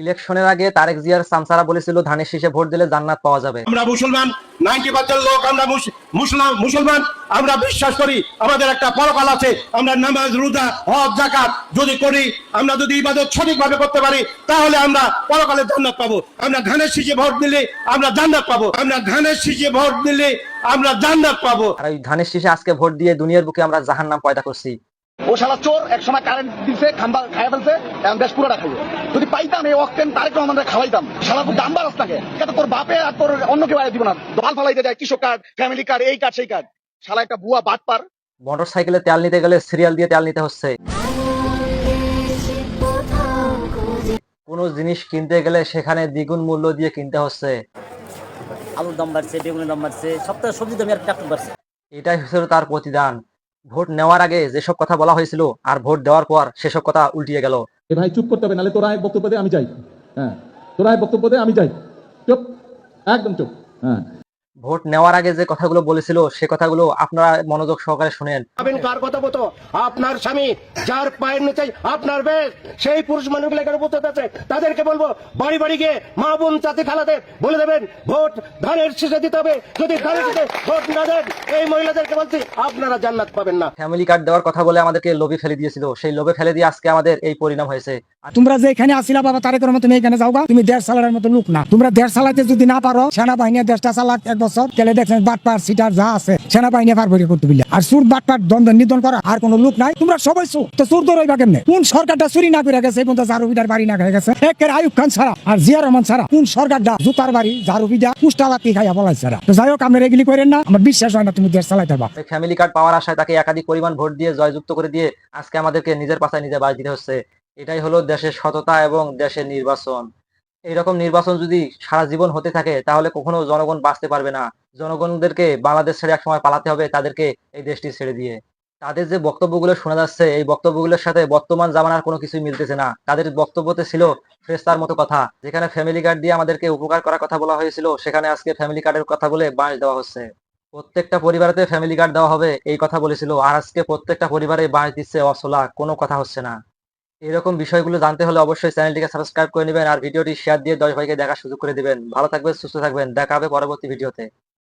ইলেকশনের আগে তারেক জিয়ার চামচারা বলেছিল ধানের শীষে ভোট দিলে জান্নাত পাওয়া যাবে। আমরা মুসলমান 90% লোক আমরা মুসলমান আমরা বিশ্বাস করি আমাদের একটা পরকাল আছে। আমরা নামাজ রোজা হজ যাকাত যদি করি, আমরা যদি ইবাদত সঠিকভাবে করতে পারি, তাহলে আমরা পরকালে জান্নাত পাবো। আমরা ধানের শীষে ভোট দিলে আমরা জান্নাত পাবো। আমরা ধানের শীষে ভোট দিলে আমরা জান্নাত পাবো। আর ওই ধানের শীষে আজকে ভোট দিয়ে দুনিয়ার বুকে আমরা জাহান্নাম পয়দা করছি। ও শালা চোর, এক সময় কারেন্ট দিছে, খাম্বা খাইয়া ফেলছে, এখন দেশ পুরোটা খাইব। যদি পাইতাম এই অক্টেন তারেক রহমানকে খাওয়াইতাম, শালা খুব দাম বাড়াস থাকে। এটা তোর বাপে আর তোর অন্য কেউ আয় দিব না। দল ফালাইতে যায় কৃষক কার্ড, ফ্যামিলি কার্ড, এই কার্ড সেই কার্ড। শালা একটা বুয়া বাটপার। মোটর সাইকেলে তেল নিতে গেলে সিরিয়াল দিয়ে তেল নিতে হচ্ছে। কোনো জিনিস কিনতে গেলে সেখানে দ্বিগুণ মূল্য দিয়ে কিনতে হচ্ছে। আলুর দাম বাড়ছে, বেগুনের দাম বাড়ছে, সপ্তাহে সবজি দাম আর টাকা বাড়ছে। এটাই হচ্ছিল তার প্রতিদান। ভোট নেওয়ার আগে যেসব কথা বলা হয়েছিল আর ভোট দেওয়ার পর সেসব কথা উল্টিয়ে গেল। এ ভাই চুপ করতে হবে, নাহলে তোরা এক বক্তব্য দে, আমি যাই। হ্যাঁ, তোরা এক বক্তব্য দে, আমি যাই। চুপ, একদম চুপ। হ্যাঁ, ভোট নেওয়ার আগে যে কথাগুলো বলেছিল সে কথাগুলো আপনারা মনোযোগ সহকারে শুনেন। কার কথা বলতো? আপনার স্বামী যার পায়ের নিচে আপনার বেশ, সেই পুরুষ মানুষগুলো এখানে উপস্থিত আছে, তাদেরকে বলবো বাড়ি বাড়ি গিয়ে মা বোন চাচি খালাতে বলে দেবেন ভোট ধানের শীষে দিতে হবে। যদি ধানের শীষে ভোট না দেন, এই মহিলাদেরকে বলছি আপনারা জান্নাত পাবেন না। ফ্যামিলি কার্ড দেওয়ার কথা বলে আমাদেরকে লোভে ফেলে দিয়েছিল, সেই লোভে ফেলে দিয়ে আজকে আমাদের এই পরিণাম হয়েছে। তোমরা যে এখানে আসিলা বাবা তারেকের মতো, তুমি এখানে যাওগা, তুমি দেড় সালের মতো লোক না। তোমরা দেড় সালাতে যদি না পারো, সেনাবাহিনী দেশটা চালাক এক বছর গেলে দেখছেন বাটপার সিটার যা আছে সেনাবাহিনী পারবো করতে বললে। আর সুর বাটপার দ্বন্দ্ব নিধন করা আর কোনো লোক নাই। তোমরা সবাই চোর, তো চোর তো রইবা কেমনে? কোন সরকারটা চুরি না করে গেছে, এই পর্যন্ত ঝাড়ুবিদার বাড়ি না খেয়ে গেছে? একের আয়ুব খান ছাড়া আর জিয়া রহমান ছাড়া কোন সরকারটা জুতার বাড়ি ঝাড়ুবিদা পুষ্টাবাতি খাইয়া বলাইছে? তো যাই হোক, আমরা এগুলি করেন না, আমার বিশ্বাস হয় না তুমি দেশ চালাইতে পারবা। ফ্যামিলি কার্ড পাওয়ার আশায় তাকে একাধিক পরিমাণ ভোট দিয়ে জয়যুক্ত করে দিয়ে আজকে আমাদেরকে নিজের পাশায় নিজে বাজ দিতে হচ্ছে। এটাই হলো দেশের সততা এবং দেশের নির্বাচন। এইরকম নির্বাচন যদি সারা জীবন হতে থাকে তাহলে কখনো জনগণ বাঁচতে পারবে না। জনগণদেরকে বাংলাদেশ ছেড়ে একসময় পালাতে হবে, তাদেরকে এই দেশটি ছেড়ে দিয়ে। তাদের যে বক্তব্যগুলো শোনা যাচ্ছে, এই বক্তব্যগুলোর সাথে বর্তমান জামানার কোনো কিছুই মিলতেছে না। তাদের বক্তব্যতে ছিল ফ্রেস্তার মতো কথা। যেখানে ফ্যামিলি কার্ড দিয়ে আমাদেরকে উপকার করার কথা বলা হয়েছিল, সেখানে আজকে ফ্যামিলি কার্ডের কথা বলে বাঁশ দেওয়া হচ্ছে। প্রত্যেকটা পরিবারেতে ফ্যামিলি কার্ড দেওয়া হবে এই কথা বলেছিল, আর আজকে প্রত্যেকটা পরিবারে বাঁশ দিচ্ছে অচলা, কোনো কথা হচ্ছে না। এরকম বিষয়গুলো জানতে হলে অবশ্যই চ্যানেলটিকে সাবস্ক্রাইব করে নেবেন আর ভিডিওটি শেয়ার দিয়ে 10 ভাইকে দেখার সুযোগ করে দিবেন। ভালো থাকবেন, সুস্থ থাকবেন, দেখা হবে পরবর্তী ভিডিওতে।